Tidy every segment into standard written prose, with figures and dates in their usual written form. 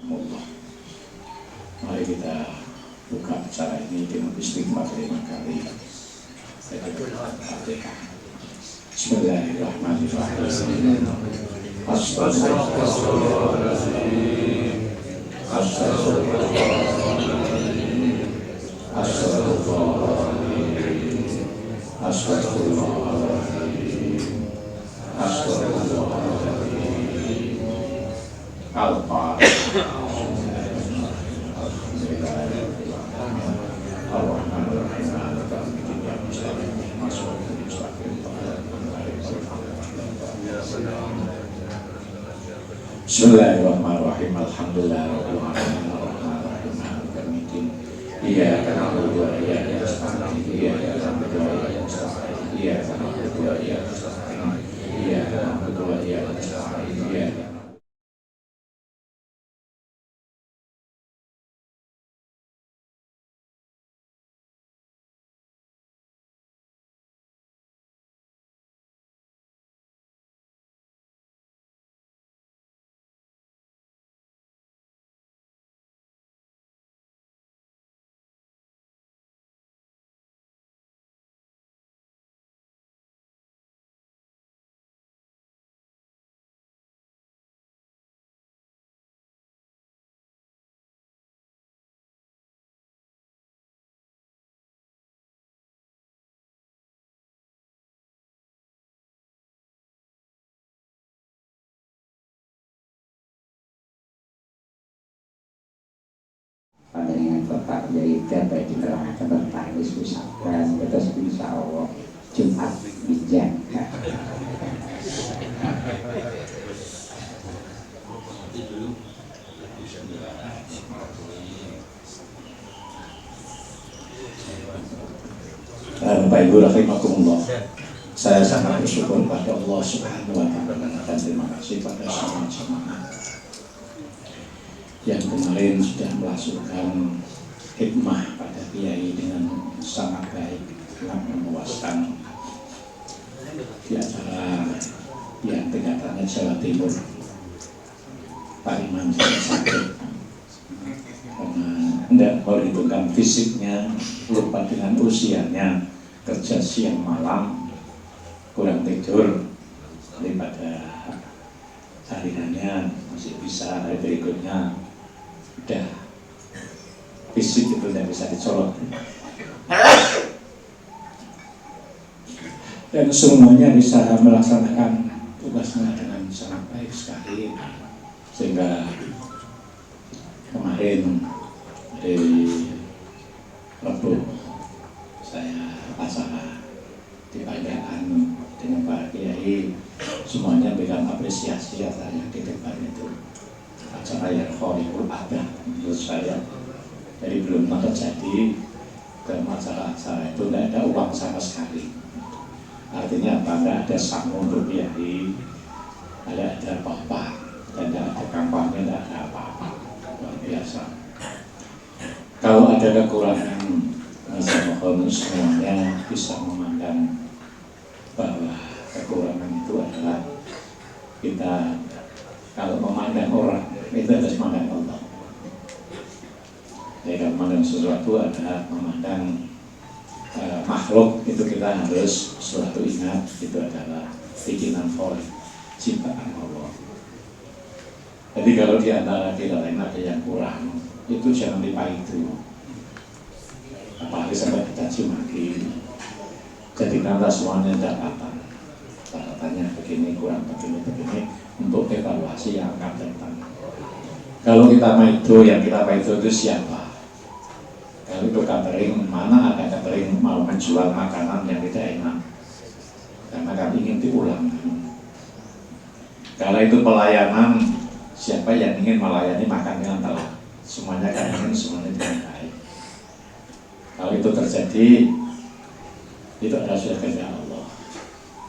Allah. Mari kita buka acara ini dengan istighfar 5 kali. Bismillahirrahmanirrahim. Astagfirullahaladzim. Astagfirullahaladzim. Astagfirullahaladzim. Astagfirullahaladzim. Astagfirullahaladzim. Al-Fatihah. Bismillahirrahmanirrahim. Alhamdulillahirabbil alamin arrahmanirrahim maliki yaumiddin. Iyyaka na'budu wa iyyaka nasta'in. Iyyaka na'budu wa iyyaka nasta'in. Iyyaka na'budu wa iyyaka nasta'in. Iyyaka na'budu wa iyyaka nasta'in. Pandangan Bapak dari dapat diterangkan tentang usahakan terus insya Allah Jumat bijak. Bapak Ibu rahimakumullah, saya sangat bersyukur pada Allah Subhanahu wa Ta'ala dan terima kasih pada semua jemaah yang kemarin sudah melahirkan hikmah pada kiai dengan sangat baik, sangat memuaskan di acara yang tingkatannya Jawa Timur. Pak Imam sangat sakit karena tidak memperhitungkan fisiknya, lupa dengan usianya, kerja siang malam, kurang tidur, daripada hariannya masih bisa, hari berikutnya udah fisik itu tidak bisa dicolok, dan semuanya bisa melaksanakan tugasnya dengan sangat baik sekali, sehingga kemarin di Rabu saya acara di Pandaan dengan para kiai, semuanya berikan apresiasi atas yang di depan itu. Acara yang khoribul adah menurut saya, jadi belum terjadi dalam acara-acara itu tidak ada uang sama sekali. Artinya apa? Tidak ada sangu untuk kiai, tidak ada apa-apa, dan tidak ada kampanye, tidak ada apa-apa. Luar biasa. Kalau ada kekurangan, saya mohon semuanya bisa memandang bahwa kekurangan itu adalah kita kalau memandang orang itu harus memandang Allah. Jadi memandang sesuatu adalah memandang makhluk, itu kita harus selalu ingat itu adalah bikinan Allah, ciptaan Allah. Jadi kalau di antara kita lain ada yang kurang, itu jangan dipaidu. Apalagi sampai dicaci maki. Jadi nanti semuanya dapatan. Catatannya begini, kurang begini untuk evaluasi yang akan datang. Kalau kita maido, yang kita maido itu siapa? Kalau itu catering, mana ada catering mau menjual makanan yang tidak enak, karena kami ingin diulang. Kalau itu pelayanan, siapa yang ingin melayani makan dengan telah? Semuanya kan ingin semuanya dengan baik. Kalau itu terjadi, itu adalah sudah kehendak Allah.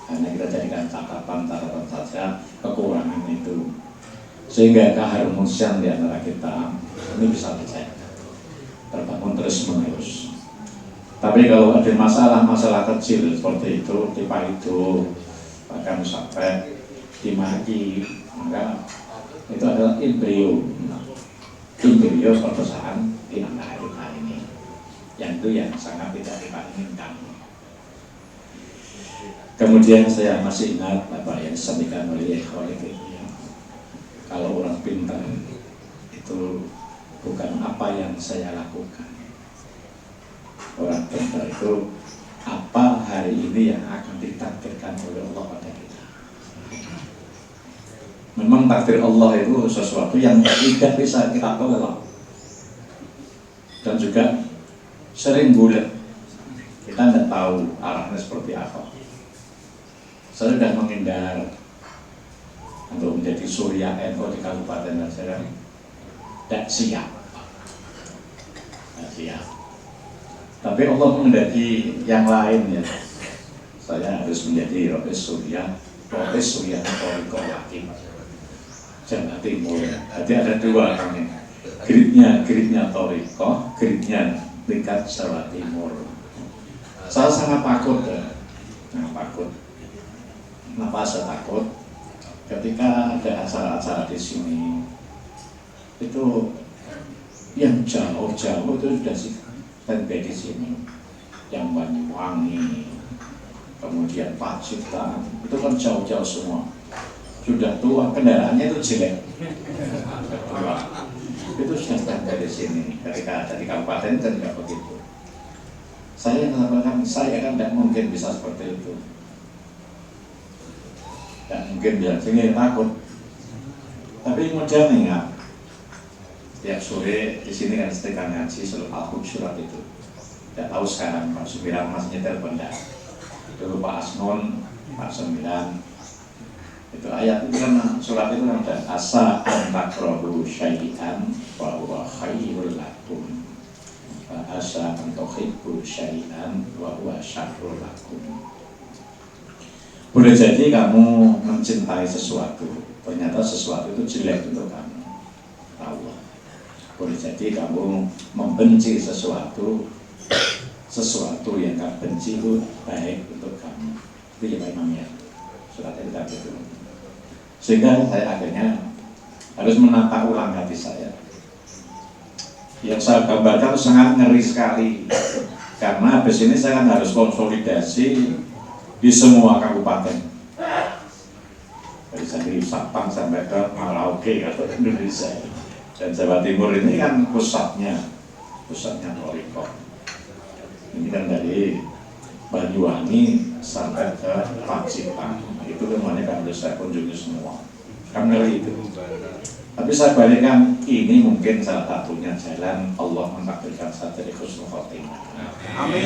Hanya kita jadikan catatan saja kekurangan itu, sehingga keharmonisan di antara kita ini bisa terbangun terus menerus. Tapi kalau ada masalah kecil seperti itu, dipaido, bahkan sampai dimaki, maka itu adalah embrio. Indriyo perkosaan di antara kita ini, yang itu yang sangat tidak kita inginkan. Kemudian saya masih ingat apa yang disampaikan oleh Khalid, kalau orang pintar itu bukan apa yang saya lakukan. Orang pintar itu apa hari ini yang akan ditakdirkan oleh Allah pada kita. Memang takdir Allah itu sesuatu yang tidak bisa kita tolak, dan juga sering bulat. Kita tidak tahu arahnya seperti apa. Saya sudah menghindar untuk menjadi Surya NU di Kabupaten Serang. Tidak siap. Tidak siap. Tapi Allah menghendaki yang lain ya. Saya harus menjadi Rois Surya Toriko Laki Jawa Timur. Jadi ada dua orangnya. Gridnya Toriko, gridnya tingkat Jawa Timur. Saya sangat takut ya. Sangat takut. Kenapa saya takut? Ketika ada acara-acara di sini, itu yang jauh-jauh itu sudah standby di sini, yang Banyuwangi, kemudian Pacitan, itu kan jauh-jauh semua, sudah tua, kendaraannya itu jelek, itu sudah standby di sini. Ketika ada di kabupaten kan tidak begitu. Saya mengatakan saya kan tidak mungkin bisa seperti itu. Dan mungkin bilang sini takut, tapi kemudian ingat tiap sore di sini kan setelah ngaji surat Al-Hujurat itu. Tidak tahu sekarang Pak Sumiran masih nyetel benda. Dulu Pak Asnon, Pak Sembilan, itu ayat itu kan surat itu kan ada asa antakrahu syai'an wa huwa khairul lakum, asa antuhibbu syai'an wa huwa syarrul lakum. Boleh jadi kamu mencintai sesuatu, ternyata sesuatu itu jelek untuk kamu, Allah. Boleh jadi kamu membenci sesuatu yang kamu benci itu baik untuk kamu. Itu ya Pak Imam ya, surat itu tadi itu. Sehingga saya akhirnya harus menata ulang hati saya. Yang saya gambarkan itu sangat ngeri sekali, karena habis ini saya kan harus konsolidasi di semua kabupaten, dari Sabang sampai ke Merauke atau Indonesia. Dan Jawa Timur ini kan pusatnya Toriko. Ini kan dari Banyuwangi sampai ke Pacitan, itu semuanya kan harus saya kunjungi semua. Kan ngeri itu. Tapi saya balikkan, ini mungkin salah satunya jalan Allah mentakdirkan saya dari husnul khotimah. Amin.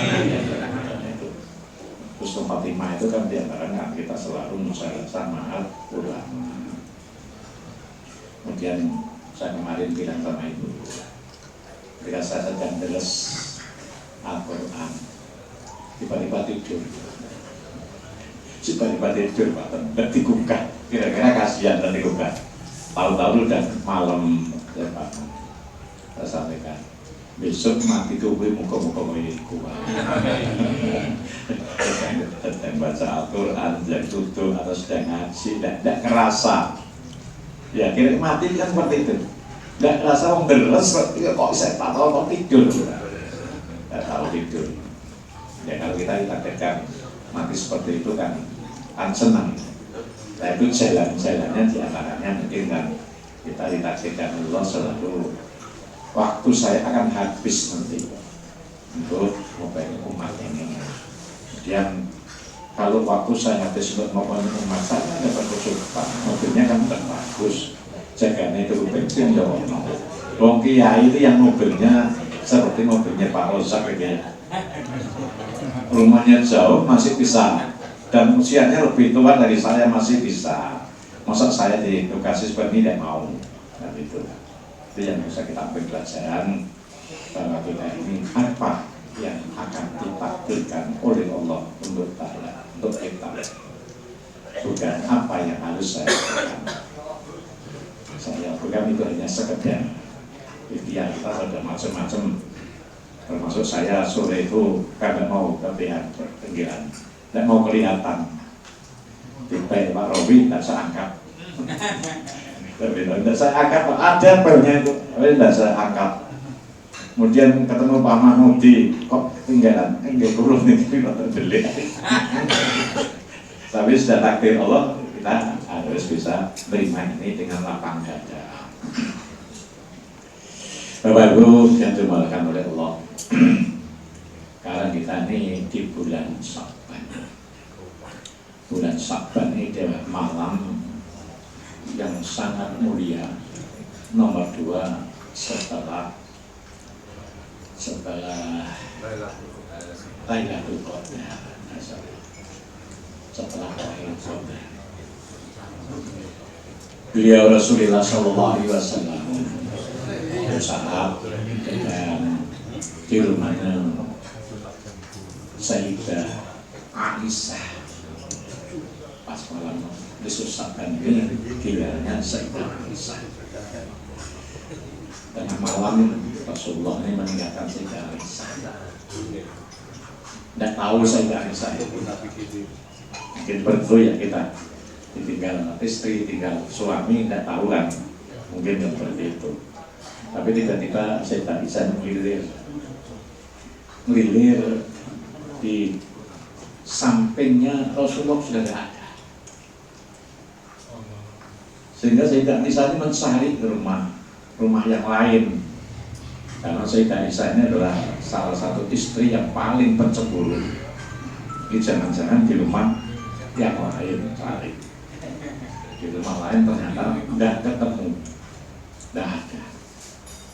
Husnul khotimah itu kan diantara kita selalu musyawarah ma'al ulama. Kemudian saya kemarin bilang sama ibu, ketika saya sedang deres Al-Quran, tiba-tiba tidur Pak, dan digugah. Kira-kira kasihan dan digugah. Tahu-tahu udah malam ya Pak. Saya sampaikan, besok mati kuwi muka-muka kuat. Sedang baca Al-Quran, sedang tutup atau sedang ngaji, tidak kerasa. Ya kira mati kan seperti itu. Tidak kerasa mengeres, kok saya tak tahu kok tidur. Tidak tahu tidur. Ya kalau kita ditakdirkan mati seperti itu kan senang. Nah itu jalan-jalannya diantaranya mungkin kan kita ditakdirkan Allah selalu waktu saya akan habis nanti untuk membangun umat ini. Kemudian kalau waktu saya habis untuk membangun umat, saya dapat kesukaan. Mobilnya kan bukan bagus, jaganya itu bensin ya Wong Kiai itu yang mobilnya seperti mobilnya Pak Rozak gitu. Rumahnya jauh masih bisa, dan usianya lebih tua dari saya masih bisa. Masa saya diedukasi seperti ini tidak mau, dan itu yang bisa kita ambil pelajaran bahwa kita ini apa yang akan ditakdirkan oleh Allah untuk saya, untuk kita, bukan apa yang harus saya lakukan. Saya bukan itu hanya sekedar ikhtiar, kita ada macam-macam. Termasuk saya sore itu karena mau ke pihak pinggiran, tidak mau kelihatan. Tiba Pak Robi tak seangkat. Tapi tidak saya angkat, ada banyak itu, tapi tidak saya angkat. Kemudian ketemu Pak Mahmudi, kok tinggalan? Enggak kurang nih, nonton beli. Tapi sudah takdir Allah, kita harus bisa terima ini dengan lapang dada. Bapak Ibu yang dimuliakan oleh Allah, karena kita ini di bulan Sya'ban. Bulan Sya'ban ini adalah malam yang sangat mulia, nomor 2 setelah Lailatul Qadar, setelah Lailatul Qadar. Beliau Rasulullah Shallallahu Alaihi Wasallam bersahab dengan di rumahnya Sayyidah Aisyah. Pas malam disusahkan ini kiranya Sayyidah Aisyah. Tengah malam Rasulullah ini meninggalkan Sayyidah Aisyah. Tidak tahu Sayyidah Aisyah. Mungkin berdua ya kita ditinggal istri, tinggal suami, tidak tahu kan. Mungkin yang seperti itu. Tapi tiba-tiba Sayyidah Aisyah melilir di sampingnya Rasulullah sudah tidak ada. Sehingga Sayyidah Aisyah ini mencari ke rumah yang lain, karena Sayyidah Aisyah ini adalah salah satu istri yang paling pencemburu. Ini jangan-jangan di rumah yang lain cari, di rumah lain ternyata tidak ketemu, tidak ada.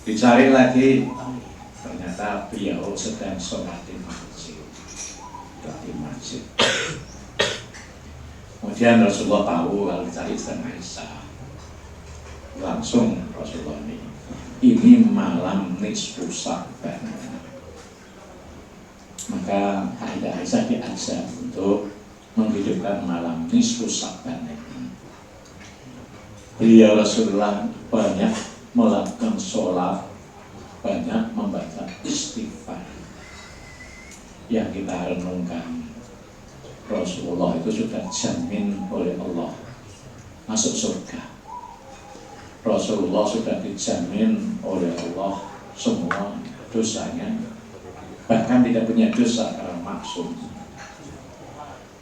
Dicari lagi, ternyata beliau sedang sholat di masjid. Kemudian Rasulullah tahu kalau dicari Sayyidah Aisyah. Langsung Rasulullah ini malam nisfu Sya'ban, maka Sayyidah Aisyah diajak untuk menghidupkan malam nisfu Sya'ban. Beliau Rasulullah banyak melakukan sholat, banyak membaca istighfar. Yang kita renungkan, Rasulullah itu sudah jamin oleh Allah masuk surga. Rasulullah sudah dijamin oleh Allah semua dosanya, bahkan tidak punya dosa karena maksum.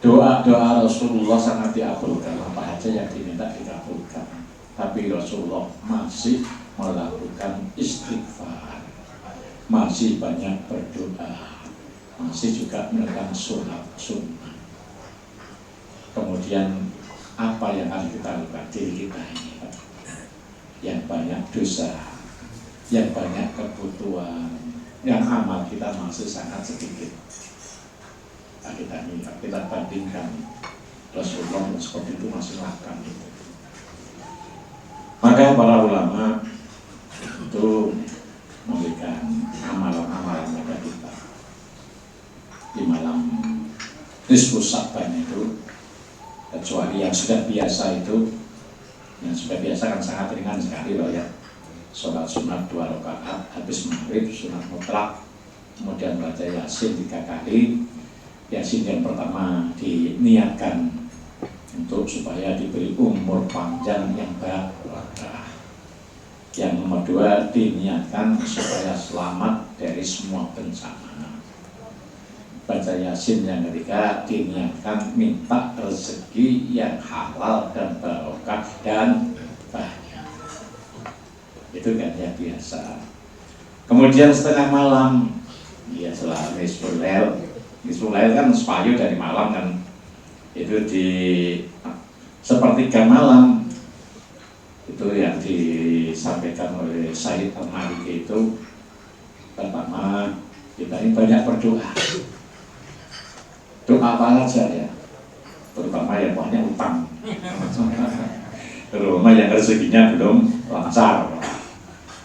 Doa-doa Rasulullah sangat diabulkan, apa aja yang diminta dikabulkan. Tapi Rasulullah masih melakukan istighfar, masih banyak berdoa, masih juga melakukan sholat sunnah. Kemudian apa yang harus kita lakukan diri kita ini, yang banyak dosa, yang banyak kebutuhan, yang amal kita masih sangat sedikit. Nah, kita bandingkan Rasulullah seperti itu masih makan itu. Maka para ulama itu memberikan amalan-amalan kepada kita di malam nisfu Sya'ban itu, kecuali yang sudah biasa itu. Yang sudah biasa kan sangat ringan sekali loh ya. Sholat sunat 2 rakaat, habis maghrib sunat mutlak, kemudian baca Yasin 3 kali. Yasin yang pertama diniatkan untuk supaya diberi umur panjang yang barokah. Yang nomor 2 diniatkan supaya selamat dari semua bencana. Baca Yasin yang ketiga diniatkan minta rezeki yang halal dan barokah dan banyak. Itu kan yang biasa. Kemudian setengah malam, ya setelah nisful lail kan separuh dari malam kan, itu di sepertiga malam itu yang disampaikan oleh Sayyid Al-Maliki itu. Pertama kita ini banyak berdoa. Doa apa saja ya, terutama yang banyak utang, terutama yang rezekinya belum lancar.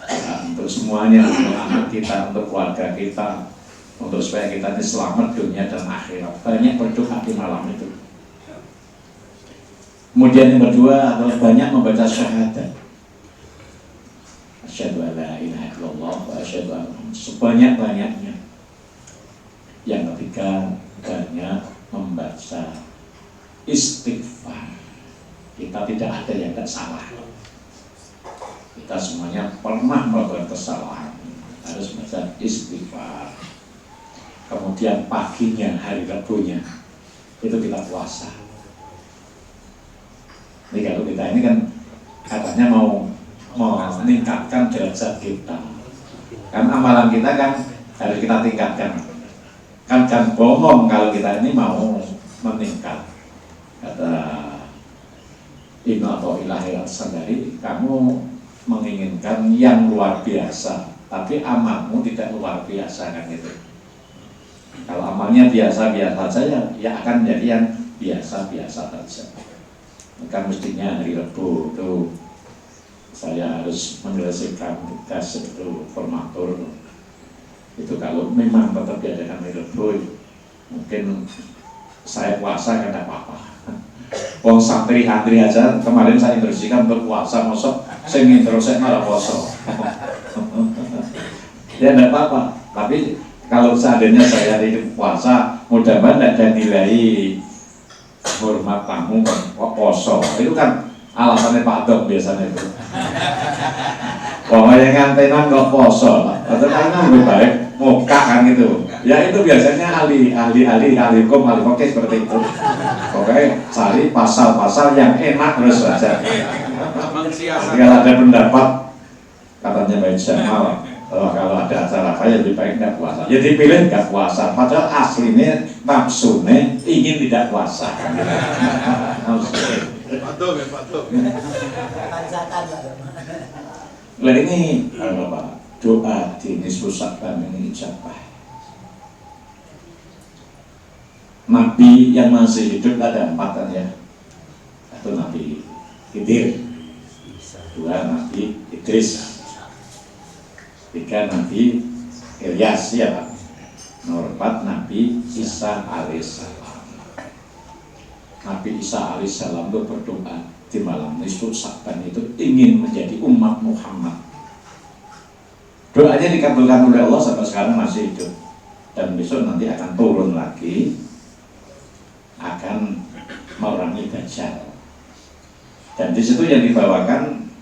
Nah, untuk semuanya, untuk anak kita, untuk keluarga kita, untuk supaya kita ini selamat dunia dan akhirat, banyak berdoa di malam itu. Kemudian yang kedua adalah banyak membaca syahadat. Asyhadu an la ilaha illallah wa asyhadu anna Muhammadan, sebanyak-banyaknya. Yang ketiga banyak membaca istighfar. Kita tidak ada yang tidak salah. Kita semuanya pernah melakukan kesalahan, harus baca istighfar. Kemudian paginya, hari Rabunya itu kita puasa. Ini kalau kita ini kan katanya mau meningkatkan derajat kita, kan amalan kita kan harus kita tingkatkan. Kan bohong kalau kita ini mau meningkat. Kata Ibnu Athaillah Al-Sandari, kamu menginginkan yang luar biasa, tapi amalmu tidak luar biasa, kan gitu. Kalau amalnya biasa-biasa saja, ya akan menjadi yang biasa-biasa saja. Maka mestinya hari Rabu itu saya harus menyelesaikan tugas itu formatur. Itu kalau memang tetap diadakan hari Rabu, mungkin saya puasa kan tidak apa-apa. Wong santri-santri aja kemarin saya instruksikan untuk puasa, mosok saya nginterusnya malah poso. Ya tidak apa-apa, tapi kalau seandainya saya ini puasa, mudah-mudahan tidak ada nilai hormat tamu poso. Itu kan alasannya Pak Dok biasanya itu. Pokoknya ngantenan kok poso, atau kan lebih baik muka kan gitu. Ya itu biasanya ahli hukum, ahli fikih seperti itu. Pokoknya cari pasal-pasal yang enak terus saja. Kalau ada pendapat katanya baik Jamal, kalau ada acara apa ya lebih baik tidak puasa. Ya dipilih tidak puasa, padahal aslinya nafsunya ingin tidak puasa. Patuh. Lah ini Bapak, doa di nisfu Sya'ban ini ijabah. Nabi yang masih hidup ada 4 kan ya. Satu Nabi Khidir, 2 Nabi Idris, 3 Nabi Ilyas, ya Pak. Nomor 4 Nabi Isa alaihissalam. Nabi Isa alaihissalam itu berdoa di malam nisfu Sya'ban itu ingin menjadi umat Muhammad. Doanya dikabulkan oleh Allah sampai sekarang masih hidup, dan besok nanti akan turun lagi, akan memerangi Dajjal. Dan di situ yang dibawakan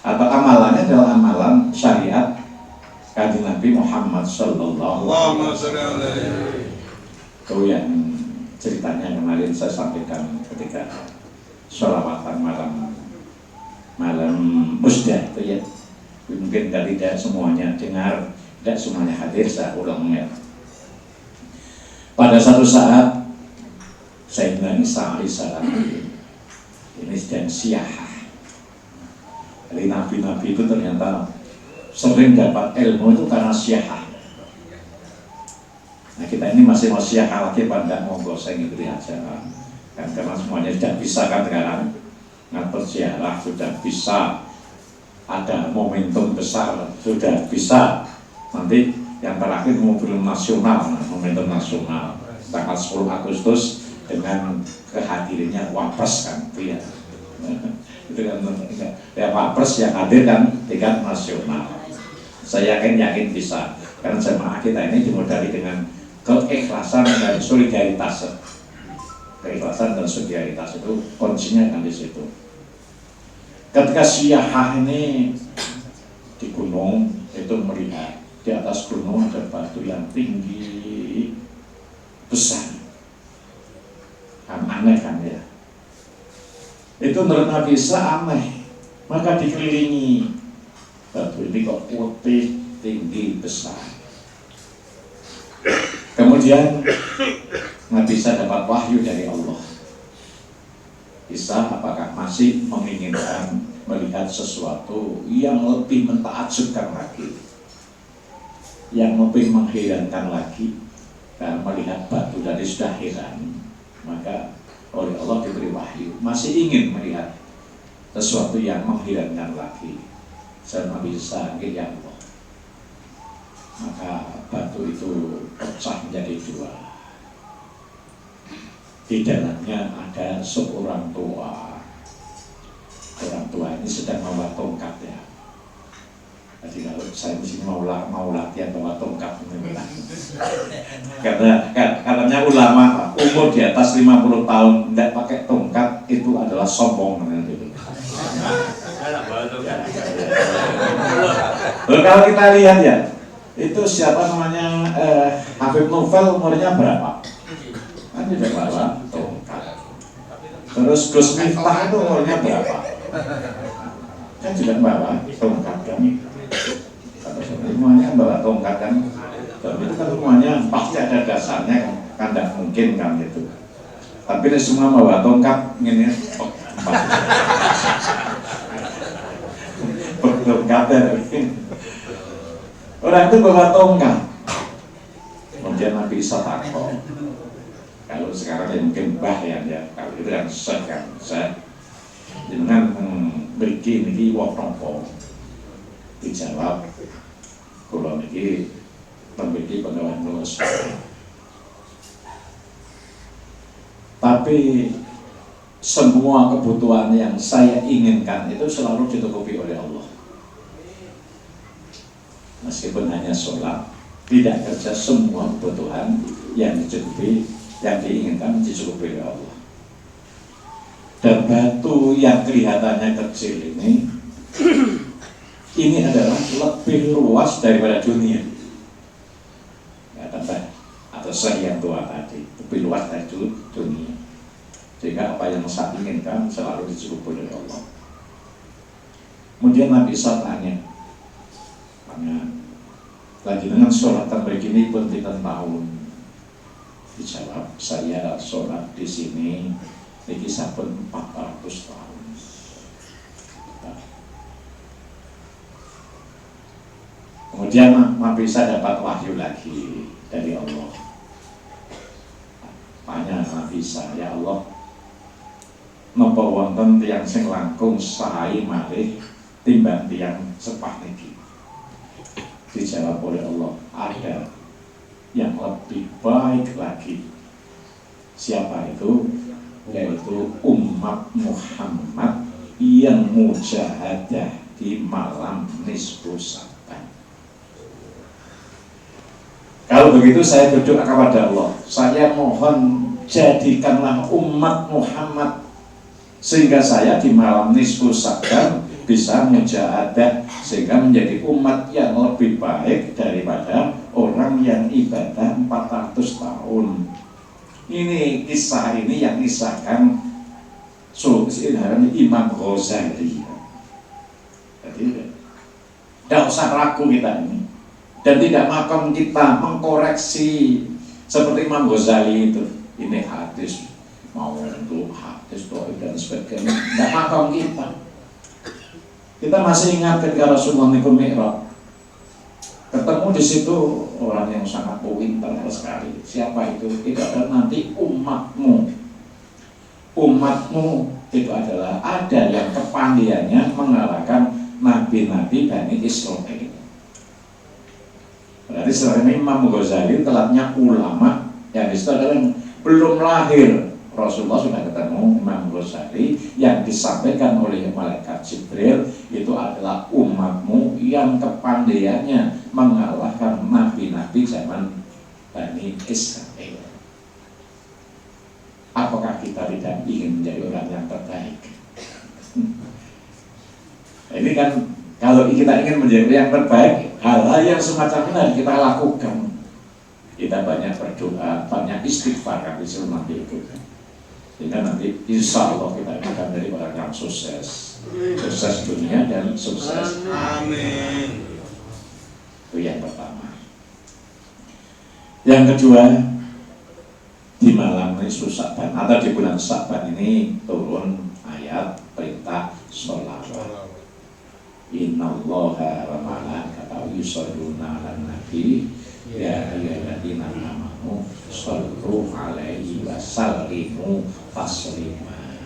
atau amalannya adalah amalan syariat Kanjeng Nabi Muhammad Sallallahu Alaihi Wasallam. Itu yang ceritanya kemarin saya sampaikan ketika sholawatan malam musda itu ya. Mungkin tidak semuanya dengar, tidak semuanya hadir, saya ulangnya. Pada satu saat Sayyidina Isa alaihissalam ini sedang siyahah. Jadi nabi-nabi itu ternyata sering dapat ilmu itu karena siyahah. Nah kita ini masih mau siyahah lagi pada monggo saya ngikuti aja kan, karena semuanya sudah bisa kan sekarang ngatur siyahah, sudah bisa ada momentum besar, sudah bisa nanti yang terakhir momentum nasional tanggal 10 Agustus dengan kehadirannya Wapres kan itu ya. Itu kan ya Wapres yang hadir kan tingkat nasional. Saya yakin bisa, karena jemaah kita ini dimodali dengan keikhlasan dan solidaritas. Keikhlasan dan solidaritas itu kuncinya kan di situ. Ketika siyahah ini di gunung itu melihat di atas gunung ada batu yang tinggi besar, kan aneh kan ya. Itu menurut Nabi Isa aneh, maka dikelilingi batu ini kok putih tinggi besar. Kemudian Nabi Isa dapat wahyu dari Allah. Isa apakah masih menginginkan melihat sesuatu yang lebih mentakjubkan lagi, yang lebih mengherankan lagi? Karena melihat batu dari sudah heran, maka oleh Allah diberi wahyu masih ingin melihat sesuatu yang mengherankan lagi. Saya Nabi Isa, ya Allah. Maka batu itu pecah menjadi 2. Di dalamnya ada seorang tua. Orang tua ini sedang membawa tongkat ya. Jadi kalau saya di sini mau latihan bawa tongkat, katanya ulama umur di atas 50 tahun tidak pakai tongkat itu adalah sombong gitu. Kalau kita lihat ya, itu siapa namanya Habib Novel umurnya berapa? Kan tidak bawa tongkat. Terus Gus Miftah itu umurnya berapa? Kan juga bawa tongkat kan? Semuanya bawa tongkat kan? Dan itu kan semuanya pasti ada dasarnya kan tidak mungkin kan gitu. Tapi semua bawa tongkat ini tongkat orang itu bawa tongkat. Kemudian Nabi Isa takut. Kalau sekarang ya mungkin bahaya ya. Kalau itu yang saya dengan beri ini wong nopo dijawab. Kalau ini memiliki pengalaman lulus. Tapi semua kebutuhan yang saya inginkan itu selalu ditutupi oleh Allah. Meskipun hanya sholat, tidak kerja, semua kebutuhan yang dicukupi, yang diinginkan dicukupi oleh Allah. Dan batu yang kelihatannya kecil ini adalah lebih luas daripada dunia. Atau yang tua tadi lebih luas dari dunia, sehingga apa yang saya inginkan selalu dicukupi oleh Allah. Kemudian Nabi Isa tanya, lagi dengan sholat begini pun tidak tahun. Dijawab, saya sholat di sini ini sampun 400 tahun. Kemudian Nabi Isa dapat wahyu lagi dari Allah. Tanya Nabi Isa, ya Allah, napa wonten tiyang sing langkung sae malih timbang tiyang sepah niki? Dijawab oleh Allah, ada yang lebih baik lagi. Siapa itu? Yaitu umat Muhammad yang mujahadah di malam nisfu Sa'ban. Kalau begitu saya berdoa kepada Allah, saya mohon jadikanlah umat Muhammad sehingga saya di malam nisfu Sa'ban bisa mujahadah sehingga menjadi umat yang lebih baik daripada orang yang ibadah 400 tahun. Ini kisah ini yang kisahkan Imam Ghazali. Jadi tidak usah ragu kita ini. Dan tidak makan kita mengkoreksi seperti Imam Ghazali itu. Ini hadis mau untuk hadis dan sebagainya. Tidak makan kita. Kita masih ingat ketika Rasulullah niku Mi'raj. Ketemu di situ orang yang sangat pintar sekali. Siapa itu? Itu adalah nanti umatmu. Umatmu itu adalah ada yang kepandaiannya mengalahkan nabi-nabi Bani Israil. Berarti sebenarnya Imam Ghazali telatnya ulama yang disitu adalah yang belum lahir. Rasulullah sudah ketemu Imam Ghazali yang disampaikan oleh malaikat Jibril itu adalah umatmu yang kepandaiannya mengalahkan nabi-nabi zaman Bani Israil. Apakah kita tidak ingin menjadi orang yang terbaik? Ini kan kalau kita ingin menjadi yang terbaik, hal-hal yang semacam ini harus kita lakukan. Kita banyak berdoa, banyak istighfar kan disuruh nanti itu. Sehingga nanti insya Allah kita akan menjadi orang yang sukses. Sukses dunia dan sukses. Amin. Itu yang pertama. Yang kedua, di malam nisfu Sa'ban atau di bulan Sa'ban ini turun ayat perintah sholawat. Innallaha wa malaikatahu yusholluna 'alan nabi ya ayyuhalladzina amanu shollu 'alaihi wa sallimu taslima.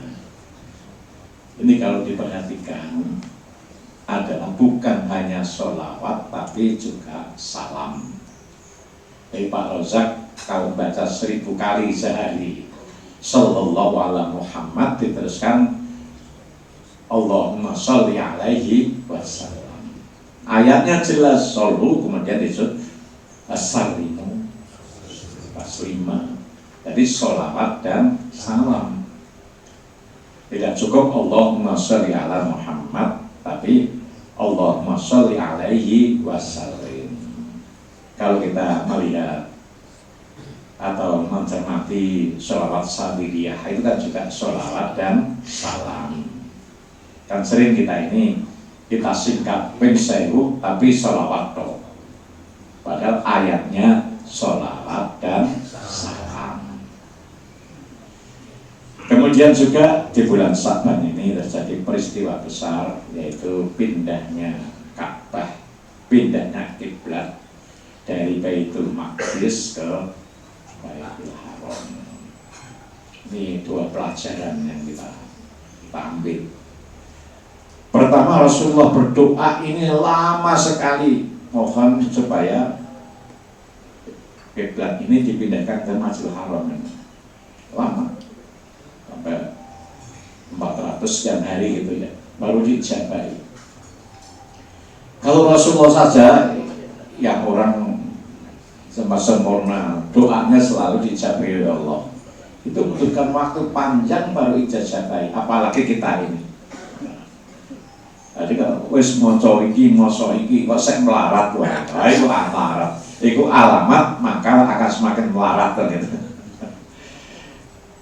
Ini kalau diperhatikan adalah bukan hanya sholawat tapi juga salam. Jadi Pak Rozak kalau baca 1000 kali sehari sallallahu ala Muhammad diteruskan Allahumma sholli alaihi wasallam. Ayatnya jelas shollu kemudian disebut as-sallimu taslima. Jadi sholawat dan salam. Tidak cukup Allahumma sholli ala Muhammad tapi Allahumma sholli alaihi wasallim. Kalau kita melihat atau mencermati sholawat sadiriyah itu kan juga sholawat dan salam. Kan sering kita kita singkat ping 1000 tapi sholawat toh. Padahal ayatnya sholawat dan salam. Kemudian juga di bulan Sa'ban ini terjadi peristiwa besar, yaitu pindahnya Ka'bah, pindahnya kiblat dari Baitul Maqdis ke Baitul Haram. Ini dua pelajaran yang kita ambil. Pertama, Rasulullah berdoa ini lama sekali, mohon supaya kiblat ini dipindahkan ke Masjidil Haram. Lama, sampai 400 sekian hari gitu ya, baru dijabahi. Kalau Rasulullah saja yang orang sempurna, doanya selalu dijabahi oleh Allah, itu membutuhkan waktu panjang baru dijabahi, apalagi kita ini. Jadi kalau wis moco iki kok sek melarat wae, itu melarat. Itu alamat maka akan semakin melarat gitu.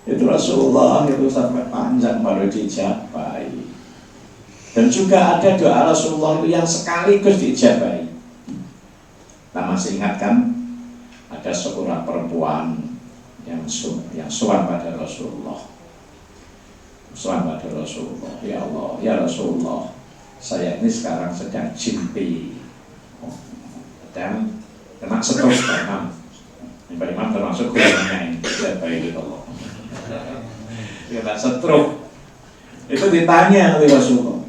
Itu Rasulullah itu sampai panjang baru dijabahi. Dan juga ada doa Rasulullah itu yang sekaligus dijabahi. Kita masih ingat kan, ada seorang perempuan yang sowan pada Rasulullah. Sowan pada Rasulullah, ya Allah, ya Rasulullah, saya ini sekarang sedang jimpi dan kena stroke Imam. Imam termasuk golongannya ini, jabahi Allah. Kena stroke. Itu ditanya oleh Rasulullah.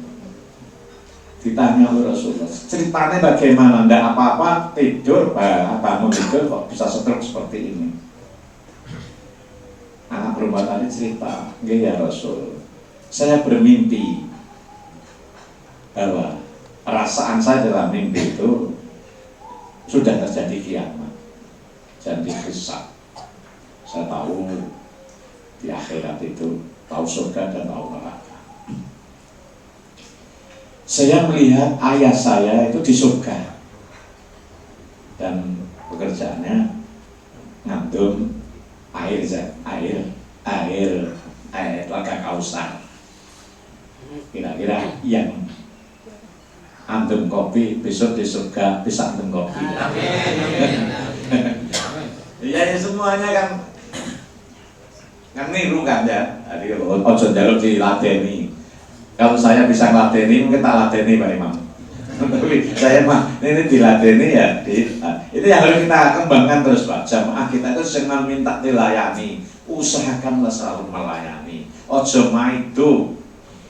Ditanya oleh Rasulullah, ceritanya bagaimana? Tidak apa-apa, tidur, bangun tidur kok bisa stroke seperti ini. Anak perempuan tadi cerita, ya Rasul, saya bermimpi bahwa perasaan saya dalam mimpi itu sudah terjadi kiamat, jadi hisab. Saya tahu di akhirat itu tahu surga dan tahu neraka. Saya melihat ayah saya itu di surga dan pekerjaannya ngandung air Telaga Kausar. Kira-kira yang antum kopi besok di surga bisa antum kopi. Ya semuanya kan niru kan ya. Jadi ojo njaluk diladeni. Kalau saya bisa ngeladeni, mungkin tak ladeni Pak Imam. Tapi saya mah ini diladeni ya. Itu yang harus kita kembangkan terus Pak. Jamaah kita itu jangan minta dilayani, usahakanlah selalu melayani. Ojo maido,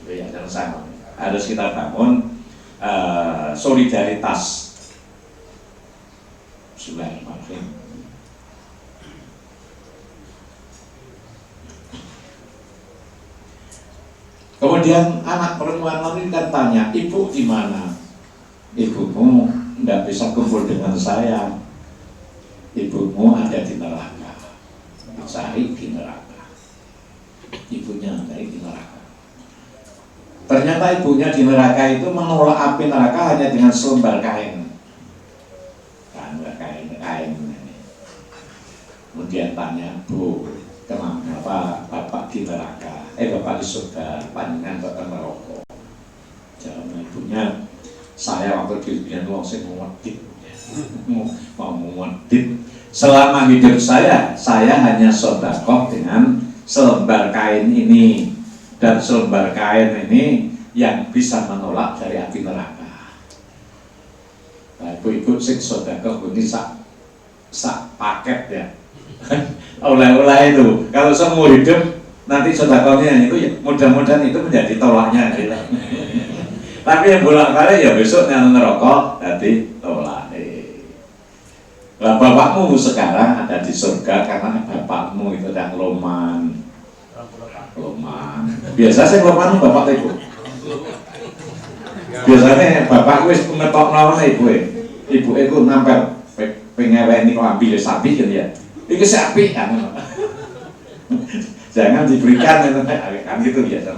ya jangan sama. Harus kita bangun solidaritas. Bismillahirrahmanirrahim. Kemudian anak perempuan tadi kan tanya, ibu di mana? Ibumu tidak bisa kumpul dengan saya. Ibumu ada di neraka. Dicari di neraka. Ibunya ada di neraka. Ternyata ibunya di neraka itu menolak api neraka hanya dengan selembar kain. Kain. Kemudian tanya, Bu, kenapa bapak di neraka? Bapak di surga, panjenengan bapak neraka. Jawab ibunya, saya waktu di dunia itu saya mau ngedit. Selama hidup saya hanya sedekah dengan selembar kain ini, dan selembar kain ini yang bisa menolak dari api neraka. Nah, ibu-ibu sing sedekah ini sak paket ya. Oleh-oleh itu, kalau seumur hidup nanti sedekahnya itu ya, mudah-mudahan itu menjadi tolaknya gitu. Tapi yang bolak-balik ya besok yang neraka jadi tolak. Nah, bapakmu sekarang ada di surga karena bapakmu itu ada loman. Biasa saya loman bapak ibu. Biasanya bapakku wis ngetok nawan ibu. Ibu itu nampel pengewe ini kok ambil sapi gitu ya. Iki sapi kan. Jangan diberikan kan gitu biasa.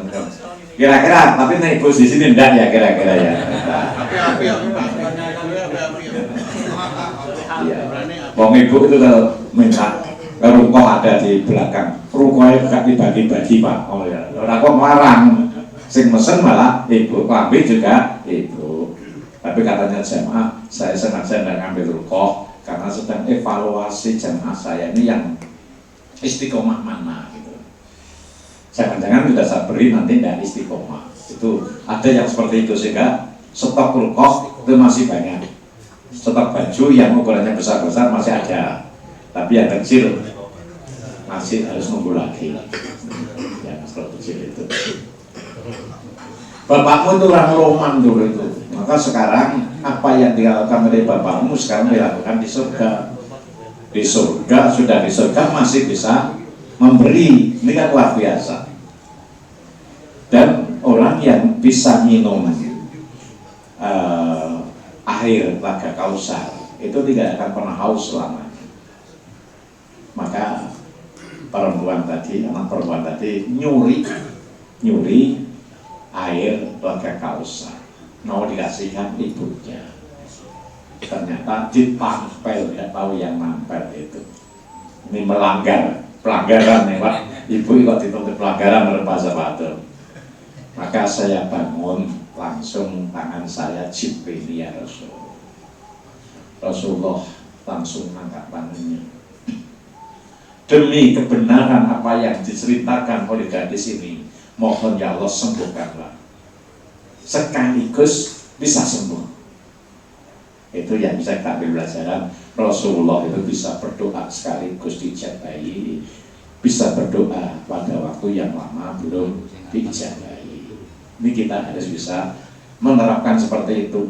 Kira-kira, tapi nih posisi ini enggak ya kira-kira ya. Iya. Wong ibu itu kalau minta rukoh ada di belakang, rukohnya bukan dibagi-bagi Pak. Oh ya, orang kok melarang, sing mesen malah ibu, klambi juga ibu. Tapi katanya jamaah, saya sengaja tidak ngambil rukoh karena sedang evaluasi jamaah saya ini yang istiqomah mana gitu. Jangan-jangan sudah saya beri nanti tidak istiqomah. Itu ada yang seperti itu sehingga stok rukoh itu masih banyak. Stok baju yang ukurannya besar-besar masih ada, tapi yang kecil masih harus nunggu lagi. Yang stok kecil itu. Bapakmu itu orang Roman dulu itu, maka sekarang apa yang dilakukan oleh bapakmu sekarang dilakukan di surga. Di surga, sudah di surga masih bisa memberi, ini kan luar biasa. Dan orang yang bisa minum air Telaga Kausar itu tidak akan pernah haus selamanya. Maka perempuan tadi, anak perempuan tadi nyuri air Telaga Kausar, mau dikasihkan ibunya. Ternyata ditampel, tidak tahu yang nampel itu. Ini pelanggaran nih Pak. Ibu kok dituntut pelanggaran menurut bahasa Batur. Maka saya bangun, langsung tangan saya Jibril ya Rasulullah langsung angkat tangannya. Demi kebenaran apa yang diceritakan oleh gadis ini, mohon ya Allah sembuhkanlah. Sekaligus bisa sembuh. Itu yang bisa kita ambil pelajaran. Rasulullah itu bisa berdoa sekaligus dijabahi, bisa berdoa pada waktu yang lama belum dijabahi. Ini kita harus bisa menerapkan seperti itu.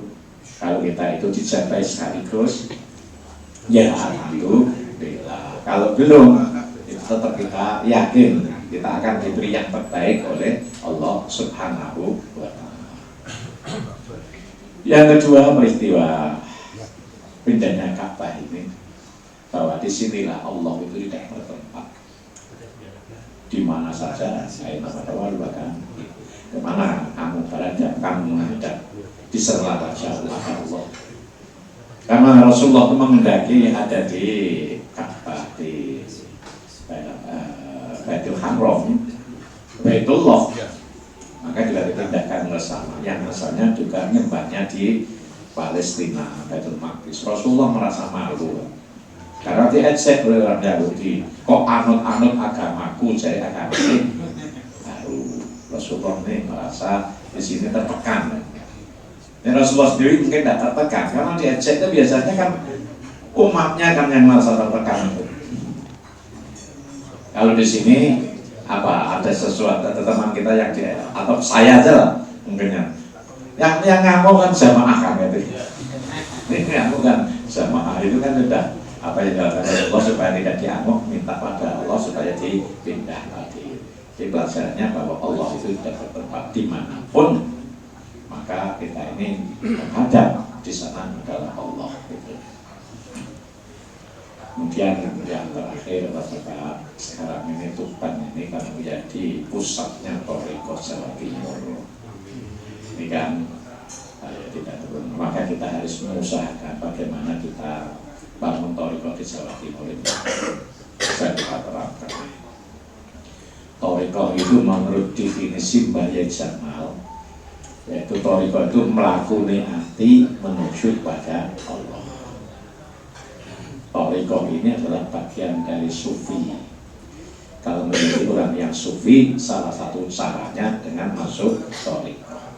Kalau kita itu dijabahi sekaligus, ya alhamdulillah. Kalau belum, itu tetap kita yakin kita akan diberi yang terbaik oleh Allah Subhanahu wa Ta'ala. Yang kedua, peristiwa pindahnya Ka'bah ini, bahwa disinilah Allah itu tidak bertempat di mana saja. Saya nama bahkan kemana kamu berada, kamu menghadap, diserlah wajah Allah. Karena Rasulullah itu mengendaki ada di Ka'bah, di Baitul Haram, Baitullah, maka juga dipindahkan ke sana. Yang asalnya juga nyembahnya di Palestina, Baitul Maqdis. Rasulullah merasa malu karena diejek oleh orang Yahudi. Kok anut-anut agamaku, jadi agama ini baru. Rasulullah ini merasa di sini tertekan. Dan Rasulullah sendiri mungkin tidak tertekan karena diejek itu biasanya kan umatnya kan yang merasa tertekan itu. Kalau di sini apa ada sesuatu teman kita yang atau saya aja lah mungkinnya. Yang ngamuk kan jamaah kan gitu. Ini ngamuk kan jamaah itu kan sudah apa yang dilakukan oleh Allah supaya tidak diamuk, minta pada Allah supaya dipindah tadi. Jadi pelajarannya bahwa Allah itu tidak bertempat dimanapun, maka kita ini menghadap di sana adalah Allah. Gitu. Kemudian yang terakhir adalah sekarang ini Tuban ini kan menjadi pusatnya Thariqah Jawa Timur. Ini kan tidak turun, maka kita harus mengusahakan bagaimana kita bangun Thariqah di Jawa Timur ini. Saya terangkan Thariqah itu menurut definisi Mbah Yai Jamal, yaitu Thariqah itu melakuni hati menuju pada Allah. Thariqah ini adalah bagian dari sufi. Kalau menjadi orang yang sufi, salah satu caranya dengan masuk Thariqah.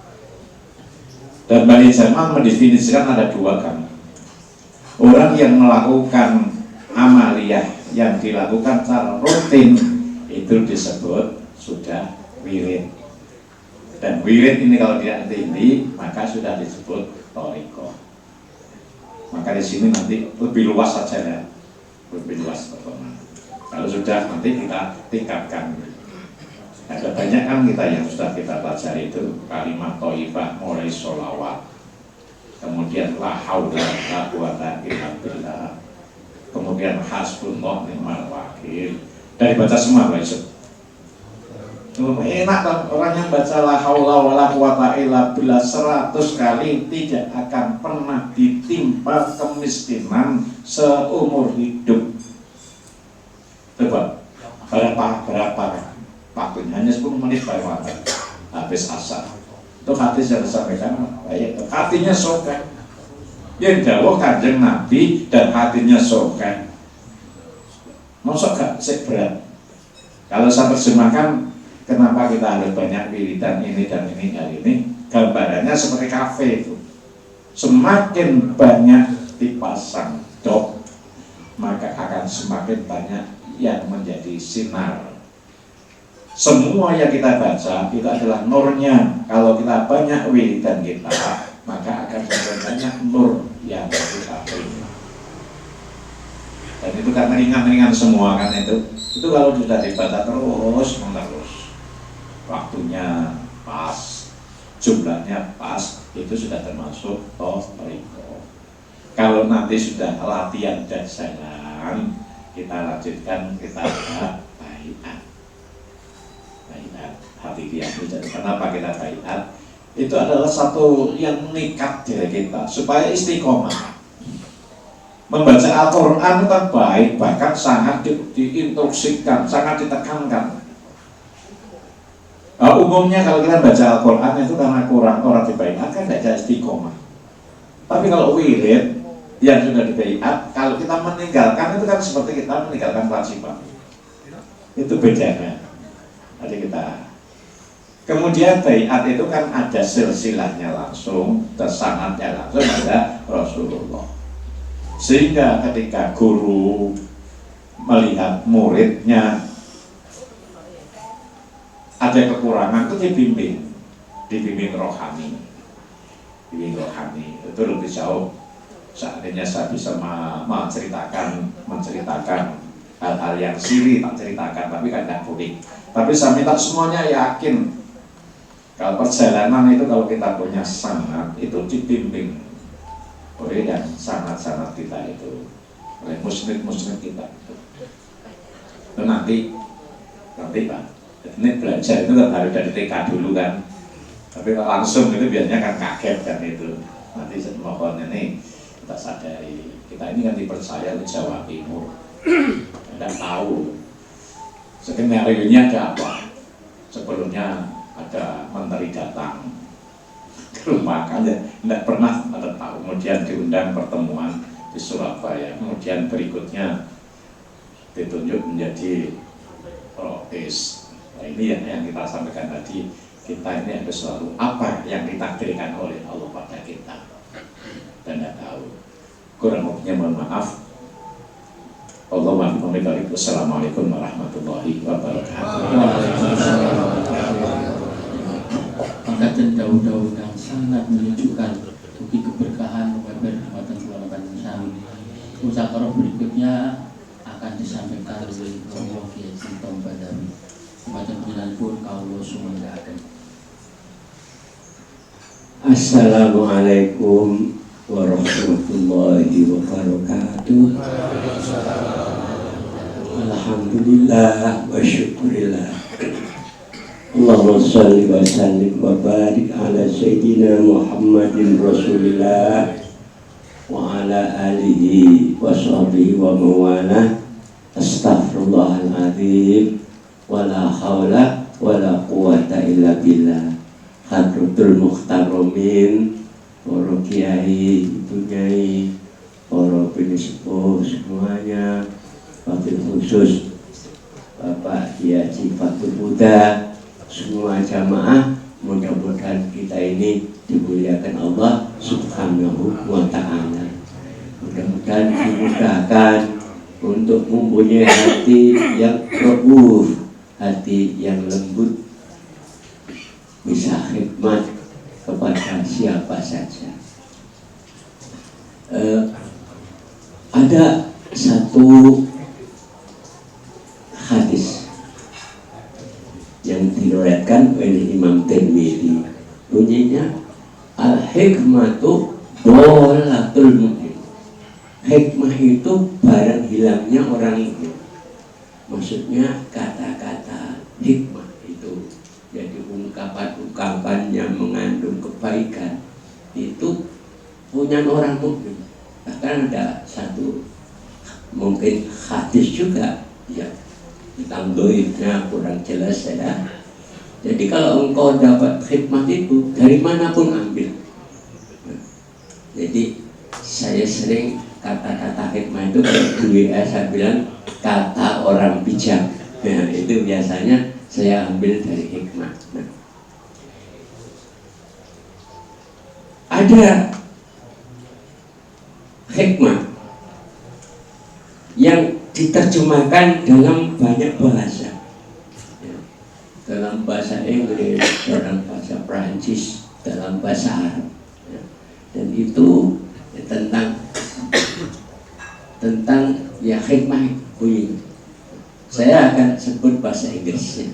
Dan Mbah Yai Jamal mendefinisikan ada dua kan. Orang yang melakukan amaliyah yang dilakukan secara rutin itu disebut sudah wirid. Dan wirid ini kalau tidak tinggi maka sudah disebut Thariqah. Maka di sini nanti lebih luas saja ya, lebih luas pertemuan. Kalau sudah nanti kita tingkatkan. Ada banyak kan kita yang sudah kita pelajari itu kalimat thayyibah mulai sholawat, kemudian la haula la quwata illa billah, kemudian hasbunallah ni'mal wakil. Dari baca semua Pak Yusuf. Enak orang yang baca la haula wala quwata illa billah 100 kali tidak akan pernah ditimpa kemiskinan seumur hidup. Coba berapa waktunya hanya 10 menit baru habis asar. Itu hadis yang disampaikan baik, hatinya sokeh. Yang jauh Kanjeng Nabi dan hatinya sokeh. Masa gak berat? Kalau saya terjemahkan, kenapa kita harus banyak wiridan ini dan ini hari ini? Gambarannya seperti kafe itu. Semakin banyak dipasang dok, maka akan semakin banyak yang menjadi sinar. Semua yang kita baca itu adalah nurnya. Kalau kita banyak wiridan kita, maka akan semakin banyak nur yang kita beri. Dan itu karena ringan-ringan semua kan itu kalau sudah dibaca terus menerus, waktunya pas, jumlahnya pas, itu sudah termasuk toriko. Kalau nanti sudah latihan dan jalan, kita lanjutkan, kita baiat. Hati dia itu. Kenapa kita baiat? Itu adalah satu yang mengikat diri kita supaya istiqomah. Membaca Al-Quran itu kan baik, bahkan sangat diinstruksikan, sangat ditekankan. Umumnya kalau kita baca Al-Quran itu karena kurang orang dibaiat kan tidak jadi istiqomah. Tapi kalau wirid yang sudah dibaiat, kalau kita meninggalkan itu kan seperti kita meninggalkan kewajiban. Itu bedanya. Jadi kita kemudian baiat itu kan ada silsilahnya langsung, tersanadnya langsung ada Rasulullah. Sehingga ketika guru melihat muridnya ada kekurangan itu dibimbing rohani, itu lebih jauh. Seandainya saya bisa menceritakan hal-hal yang siri tak ceritakan, tapi kadang unik. Tapi saya minta semuanya yakin kalau perjalanan itu kalau kita punya sanad itu dibimbing oleh yang sanad-sanad kita itu, oleh muslim kita itu. Itu nanti Pak, ini belajar itu kan harus dari TK dulu kan, tapi kalau langsung itu biasanya kan kaget kan itu. Nanti mohon ini kita sadari, kita ini kan dipercaya di Jawa Timur, Anda tahu skenario-nya ada apa. Sebelumnya ada menteri datang ke rumah kan, tidak pernah ada tahu. Kemudian diundang pertemuan di Surabaya, kemudian berikutnya ditunjuk menjadi protes. Nah, ini yang kita sampaikan tadi, kita ini harus selalu apa yang ditakdirkan oleh Allah pada kita dan tidak tahu. Kurang lebihnya mohon maaf. Assalamualaikum warahmatullahi wabarakatuh. Angkatan daun-daun yang sangat menunjukkan bukti keberkahan keberkatan keluarga sami. Musakarah berikutnya akan disampaikan oleh Romo Kiai Sintom Badawi. Semacam bilan pun kaulo sumanggaken. Assalamualaikum warahmatullahi wabarakatuh. Alhamdulillah wa syukurillah. Allahumma salli wa sallim wa barik ala Sayyidina Muhammadin Rasulillah wa ala alihi wa sahbihi wa mawalah. Astaghfirullahaladzim wa la hawla wa la quwata illa billah. Hadratul muhtaromin, para kiai, ibu nyai, para penispo semuanya, wabil khusus Bapak Kiai Fatul Huda, semua jamaah, mudah-mudahan kita ini dimuliakan Allah Subhanahu wa ta'ala. Mudah-mudahan dimudahkan untuk mempunyai hati yang rebuf, hati yang lembut, bisa khidmat kepada siapa saja. Ada satu hadis yang diriwayatkan oleh Imam Tirmidzi, bunyinya al-hikmatu dholatul mu'min. Hikmah itu barang hilangnya orang itu. Maksudnya kata-kata hikmah itu ungkapan-ungkapan yang mengandung kebaikan itu punya orang mukmin. Bahkan ada satu mungkin hadis juga ya tentang doibnya kurang jelas ya. Jadi kalau engkau dapat khidmat itu dari manapun ambil. Jadi saya sering kata-kata khidmat itu kalau di WA saya bilang kata orang bijak. Nah, itu biasanya saya ambil dari hikmah. Nah, ada hikmah yang diterjemahkan dalam banyak bahasa. Dalam bahasa Inggris, dalam bahasa Prancis, dalam bahasa Arab, dan itu tentang ya hikmah bunyi. Saya akan sebut bahasa Inggrisnya.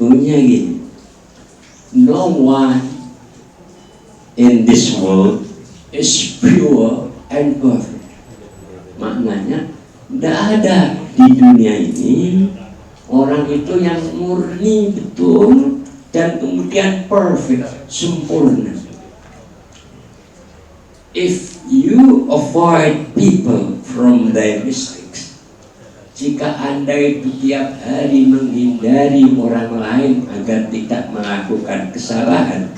Bunyinya gini: no one in this world is pure and perfect. Maknanya tidak ada di dunia ini orang itu yang murni betul dan kemudian perfect, sempurna. If you avoid people from their mistakes, jika Anda itu tiap hari menghindari orang lain agar tidak melakukan kesalahan,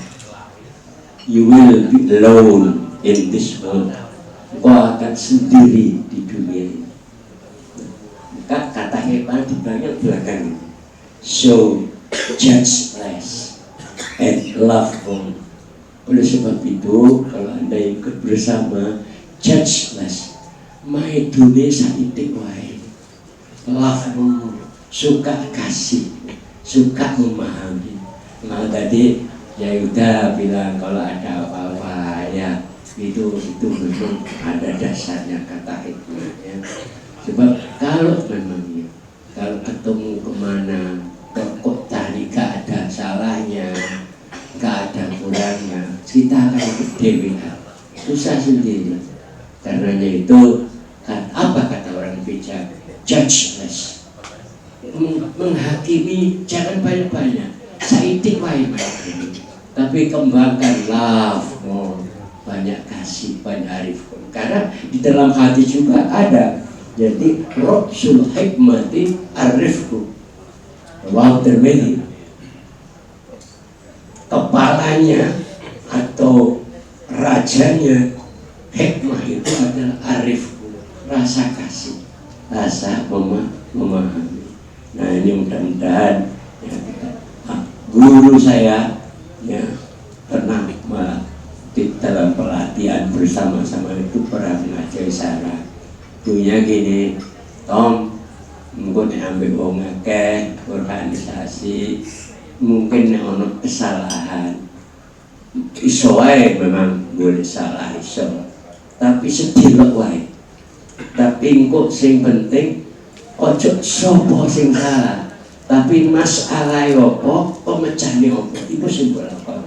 you will be alone in this world. Kau akan sendiri di dunia ini. Kata hebat di banyak belakang. So judge less and love more. Oleh sebab itu kalau Anda ikut bersama, judge less, mai dunia saitik wae, love more, suka kasih, suka memahami. Nah tadi ya udah bilang kalau ada apa-apa ya itu memang ada dasarnya kata hikmah ya. Sebab kalau memangnya kalau ketemu kemana kok tadi gak ada salahnya, gak ada kurangnya, kita akan berdebat susah sendiri. Karenanya itu kan apa kata orang bijak, judgeless, menghakimi jangan banyak-banyak, saitik wae tapi kembangkan love more, banyak kasih, banyak arif. Karena di dalam hati juga ada. Jadi Rasul hikmati arifku, wow terbaik. Kepalanya atau rajanya hikmah itu adalah arifku, rasa kasih, rasa memahami. Nah ini mudah-mudahan ya, guru saya ya pernah di dalam pelatihan bersama-sama itu pernah mengajari saya. Punya gini, Tom, mungkin ambil wong akeh organisasi, mungkin ono kesalahan, iso wae memang boleh salah iso, tapi sedilok wae. Tapi engko sing penting ojo sapa sing salah, tapi masalah opo, pemecahane opo, iku sing lakon.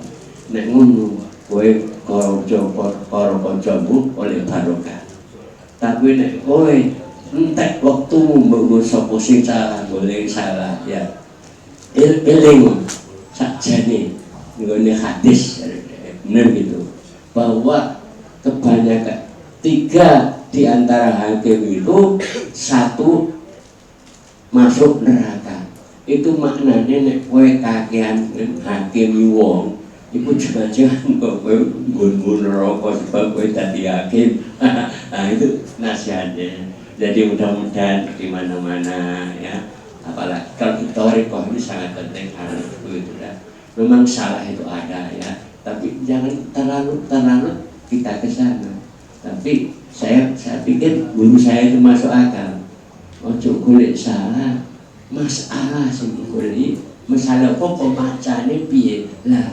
Nek ngono, kowe karo kancamu oleh barokah. Tapi nek kowe entek waktumu mbok sapa sing salah, boleh salah ya. Eling sakjane nggone hadis bener gitu. Bahwa kebanyakan 3 di antara hakim itu 1 masuk neraka. Itu maknanya nek kowe kakean hakim wong iku jangan-jangan kok kowe nggon neraka sebab kowe dadi hakim. Nah itu nasihatnya. Jadi mudah-mudahan di mana-mana ya, apalagi kalau historikoh ini sangat penting harus begitu ya. Memang salah itu ada ya, tapi jangan terlalu kita ke sana. Tapi saya pikir guru saya itu masuk akal. Ojo golek salah, masalah sing golek, masalah kok pembacane piye lah.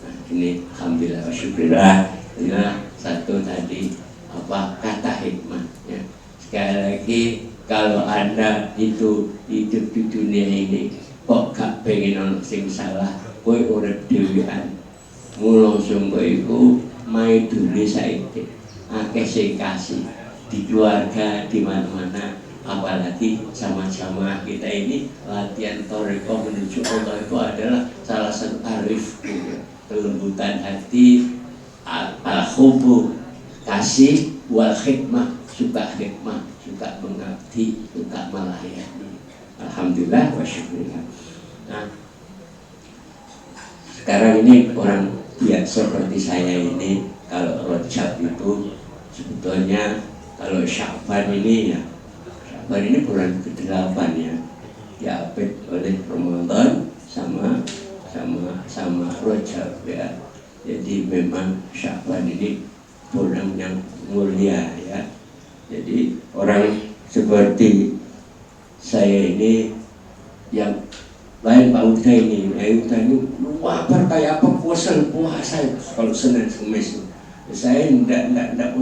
Nah, ini alhamdulillah wa syukurillah. Inilah satu tadi apa kata hikmah ya. Sekali lagi kalau Anda itu hidup di dunia ini kok gak pengen ono sing salah, kowe urip dhewean. Mula sungguh iku mai duwe saiki akeh sing kasih di keluarga di mana-mana apalagi sama-sama kita ini latihan thariqah menuju Allah itu adalah salah satu arif gitu. Kelembutan hati, al-hubu, kasih, wal hikmah, suka hikmah, suka mengabdi, suka melayani. Alhamdulillah wa syukurillah. Nah, sekarang ini orang ya seperti saya ini, kalau Rajab itu sebetulnya, kalau Sya'ban ini ya, Sya'ban ini bulan ke-8 ya, diapit oleh Ramadan sama Rajab ya. Jadi memang Sya'ban ini bulan yang mulia ya. Jadi orang seperti saya ini yang lain Pak Uda ini wapar kayak apa puasa kalau Senin Kamis. Saya tidak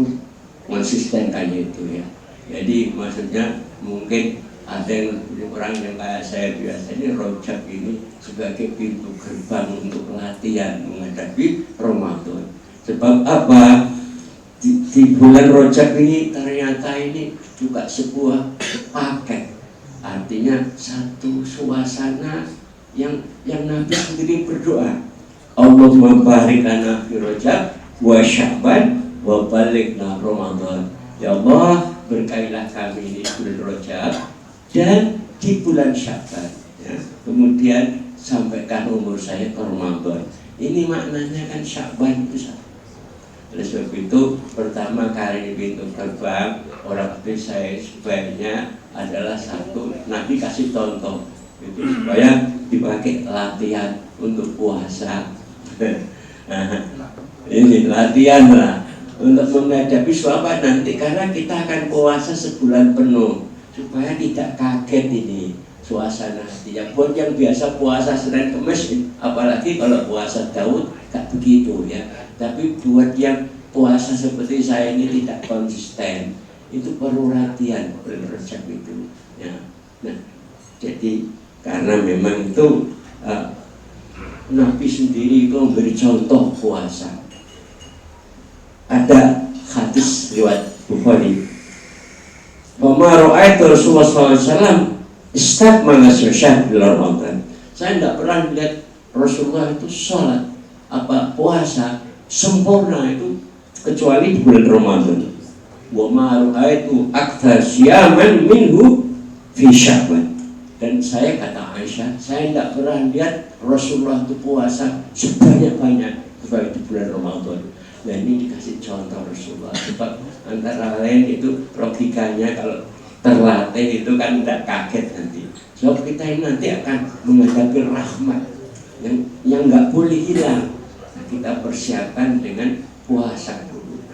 konsisten kayak itu ya. Jadi maksudnya mungkin ada yang orang yang kayak saya biasa ini Rajab ini sebagai pintu gerbang untuk latihan menghadapi Ramadan. Sebab apa? Di bulan Rajab ini ternyata ini juga sebuah paket. Artinya satu suasana yang Nabi sendiri berdoa, Allahumma barik lana fi Rajab wa Sya'ban wa balighna Ramadan. Ya Allah, berkailah kami di bulan Rajab dan di bulan Sya'ban ya. Kemudian sampaikan umur saya ke Ramadan. Ini maknanya kan Sya'ban itu satu. Oleh sebab itu pertama kali pintu gerbang orang itu saya sebaiknya adalah satu, Nabi kasih contoh itu supaya dipakai latihan untuk puasa. Ini latihan lah untuk menghadapi suapa nanti, karena kita akan puasa sebulan penuh supaya tidak kaget ini suasana hati. Yang buat yang biasa puasa Senin Kamis, apalagi kalau puasa Daud gak begitu ya. Tapi buat yang puasa seperti saya ini tidak konsisten, itu perlu latihan bulan Rajab itu ya. Nah, jadi karena memang itu Nabi sendiri itu memberi contoh puasa. Ada hadis riwayat Bukhari, "Wa ra'aitu Rasulullah sallallahu alaihi wasallam istakmala syahr Ramadan." Saya tidak pernah lihat Rasulullah itu sholat puasa sempurna itu kecuali di bulan Ramadan. Wa ma ra'aitu aktsar siyaman minhu fi Sya'ban. Dan saya kata Aisyah, saya tidak pernah lihat Rasulullah itu puasa sebanyak-banyak kecuali di bulan Ramadan. Dan ini dikasih contoh Rasulullah. Sebab antara lain itu logikanya kalau terlatih itu kan tidak kaget nanti. Sebab kita ini nanti akan menghadapi rahmat yang nggak boleh hilang. Nah, kita persiapkan dengan puasa dulu.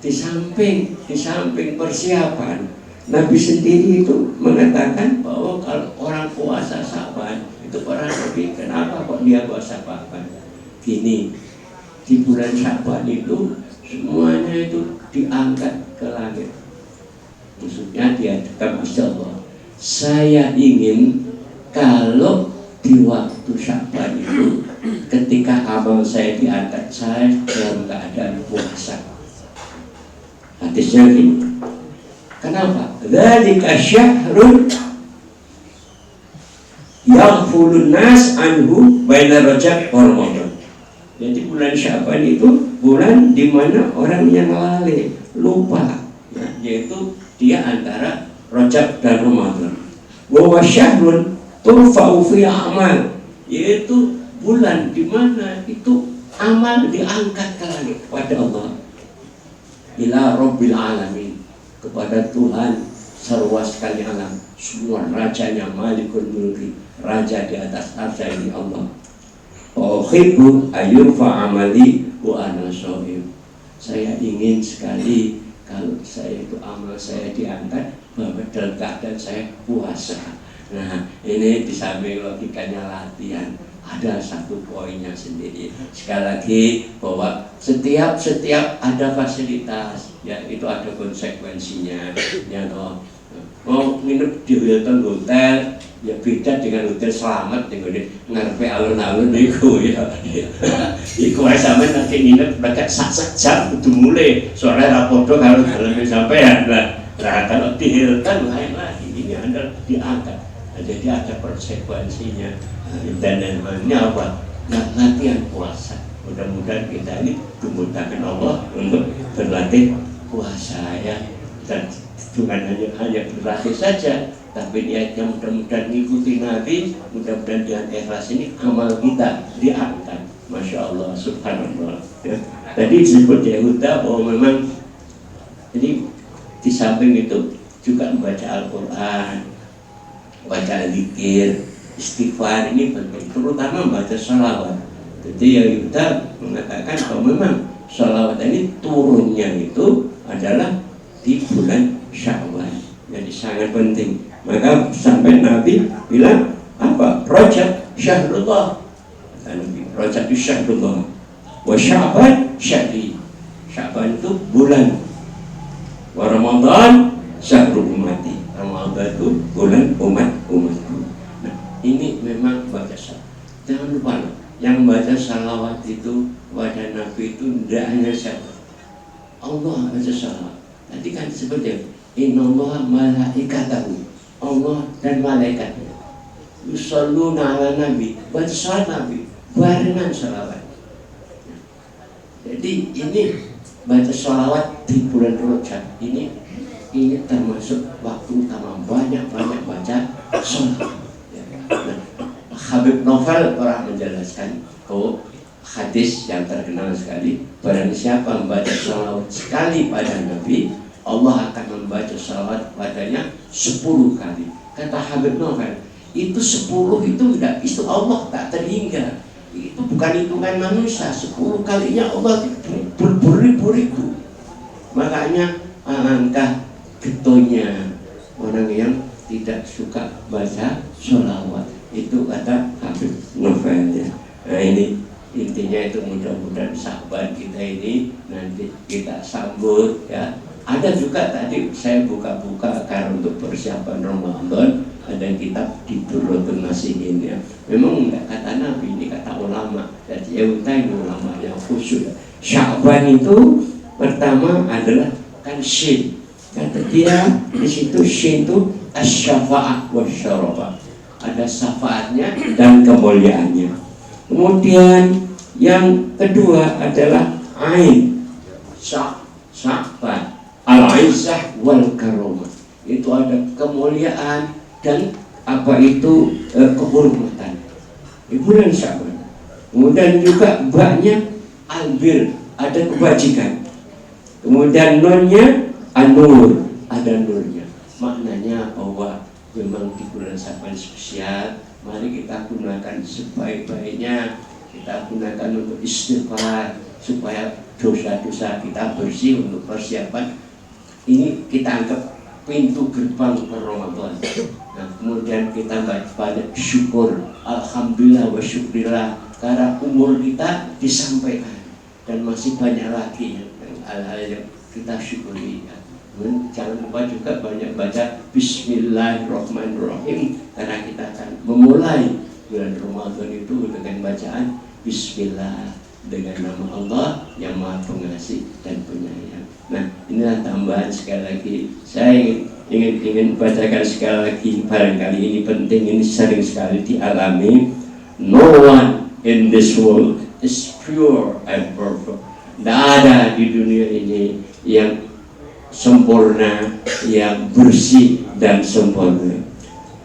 Di samping persiapan, Nabi sendiri itu mengatakan bahwa kalau orang puasa Sya'ban itu para Nabi, kenapa kok dia puasa Sya'ban? Gini, di bulan Sya'ban itu semuanya itu diangkat ke langit. Maksudnya dia dekat Allah. Saya ingin kalau di waktu Sya'ban itu ketika amal saya diangkat, saya dalam keadaan puasa. Hadisnya gini. Kenapa? Dzalika syahrun yaghfulun nas anhu baina Rajab wa Ramadan. Jadi bulan Sya'ban itu bulan di mana orang yang lalai, lupa, ya, yaitu dia antara Rajab dan Ramadan. Wa syahrun turfa'u fi amal, yaitu bulan di mana itu amal diangkat ke langit pada Allah. Ila Rabbil Alamin, kepada Tuhan sarwa sekali alam, semua rajanya, Malikul Mulki, raja di atas arsy ini Allah. Uhibbu ayyurfa amali wa ana shaim. Saya ingin sekali kalau saya itu amal saya diangkat bahwa dalam keadaan saya puasa. Nah, ini di samping logikanya latihan, ada satu poinnya sendiri. Sekali lagi bahwa setiap ada fasilitas, ya itu ada konsekuensinya. Ya toh, mau nginep di Hilton hotel, ya beda dengan hotel Selamat dengan ngarepe alun-alun niku ya. Iku wae sampean nanti nginep pada sak jam kudu mulai, sore ra padha karo daleme sampean. Nah, kalau di Hilton lain lagi. ini adalah diangkat. Nah, jadi ada konsekuensinya. Dan lainnya apa? Latihan puasa. Mudah-mudahan kita ini dimudahkan Allah untuk berlatih puasa ya. Dan bukan hanya berlatih saja, tapi niatnya mudah-mudahan mengikuti Nabi. Mudah-mudahan dengan ikhlas ini amal kita diangkat. Masya Allah, subhanallah ya. Tadi disebut Yehuda bahwa memang ini di samping itu juga membaca Al-Quran, baca zikir, istighfar ini penting, terutama membaca sholawat. Jadi Yehuda mengatakan bahwa memang sholawat ini turunnya itu adalah di bulan Syawal, jadi sangat penting. Maka sampai Nabi bilang apa? Rajab syahrullah, Nabi Rajab itu syahrullah, wa Sya'ban syahri. Sya'ban itu bulan, wa Ramadan syahrul ummati. Ramadan itu bulan umatku. Nah, ini memang baca salawat. Jangan lupa loh, yang baca salawat itu wajah Nabi itu tidak hanya siapa, Allah baca salawat. Tadi kan disebutnya innallaha malaikatahu, Allah dan malaikatnya yusholluna ala nabi, baca salawat Nabi barengan salawat. Jadi ini baca salawat di bulan Rajab ini termasuk waktu utama, banyak-banyak baca salawat. Nah, Habib Novel pernah menjelaskan hadis yang terkenal sekali, barang siapa membaca salawat sekali pada Nabi, Allah akan membaca salawat padanya 10 kali. Kata Habib Novel, itu 10 itu Allah tak terhingga. Itu bukan hitungan manusia, 10 kalinya Allah beribu-ribu. Makanya alangkah getonya orang yang tidak suka baca sholawat. Itu kata Habib Novel ya. Nah ini intinya itu, mudah-mudahan sahabat kita ini nanti kita sambut ya. Ada juga tadi saya buka-buka karena untuk persiapan Ramadan, ada kitab di Durratun Nasihin ya. Memang enggak kata Nabi, ini kata ulama. Jadi ini ulama yang khusus. Sya'ban itu pertama adalah kan shin. Kata dia di situ shin itu asy-syafa'ah wasyarafah. Ada syafaatnya dan kemuliaannya. Kemudian yang kedua adalah ain, sya'ban, al-izzah wal karomah. Itu ada kemuliaan dan apa itu kehormatan. Di bulan Sya'ban. Kemudian juga baknya albir, ada kebajikan. Kemudian nunnya an-nur, ada nurnya. Maknanya bahwa memang di bulan Sya'ban spesial. Mari kita gunakan sebaik-baiknya. Kita gunakan untuk istighfar supaya dosa-dosa kita bersih untuk persiapan. Ini kita anggap pintu gerbang ke Ramadan. Nah, kemudian kita banyak syukur, alhamdulillah wa syukrillah, karena umur kita disampaikan dan masih banyak lagi hal-hal yang kita syukuri. Jangan lupa juga banyak baca Bismillahirrahmanirrahim, karena kita akan memulai bulan Ramadan itu dengan bacaan Bismillah, dengan nama Allah yang Maha Pengasih dan Penyayang. Nah, inilah tambahan sekali lagi. Saya ingin bacakan sekali lagi, barangkali ini penting, ini sering sekali dialami. No one in this world is pure and perfect. Tidak ada di dunia ini yang sempurna, yang bersih dan sempurna.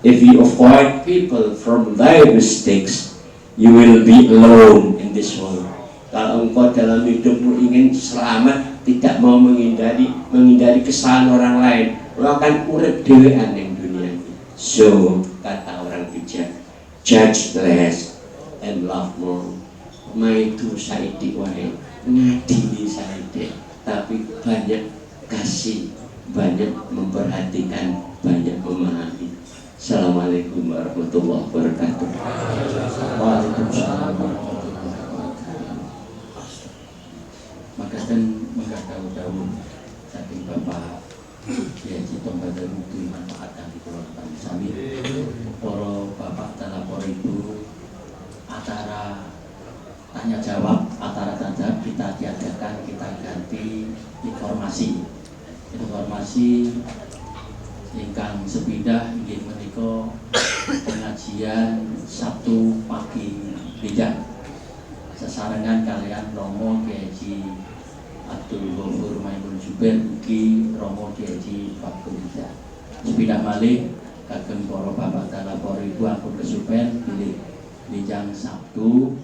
If you avoid people from their mistakes, you will be alone in this world. Kalau engkau dalam hidupmu ingin selamat, tidak mau menghindari kesalahan orang lain, engkau akan urip dhewean ning dunia ini. So, kata orang bijak, judge less and love more. Maitu saiki wae, ngadili saiki, tapi banyak kasih, banyak memperhatikan, banyak memahami. Assalamualaikum warahmatullahi wabarakatuh. Waalaikumsalam warahmatullahi wabarakatuh. Maka dan mengatakan saking Bapak Haji Tombada Ruki manfaatkan di Pulau Sami. Para Bapak telapor itu antara tanya jawab, antara tanya kita tiadakan, kita ganti informasi ingkang sepidah inggih menika pengajian Sabtu pagi bijak sesarengan kalian Romo Kiai Haji Abdul Ghafur Maimun Jubair ugi Romo Kiai Haji Fakul Hidayat. Sepidah malih kagem para bapak dan lapor ibu ampun kesupen bilih lijang Sabtu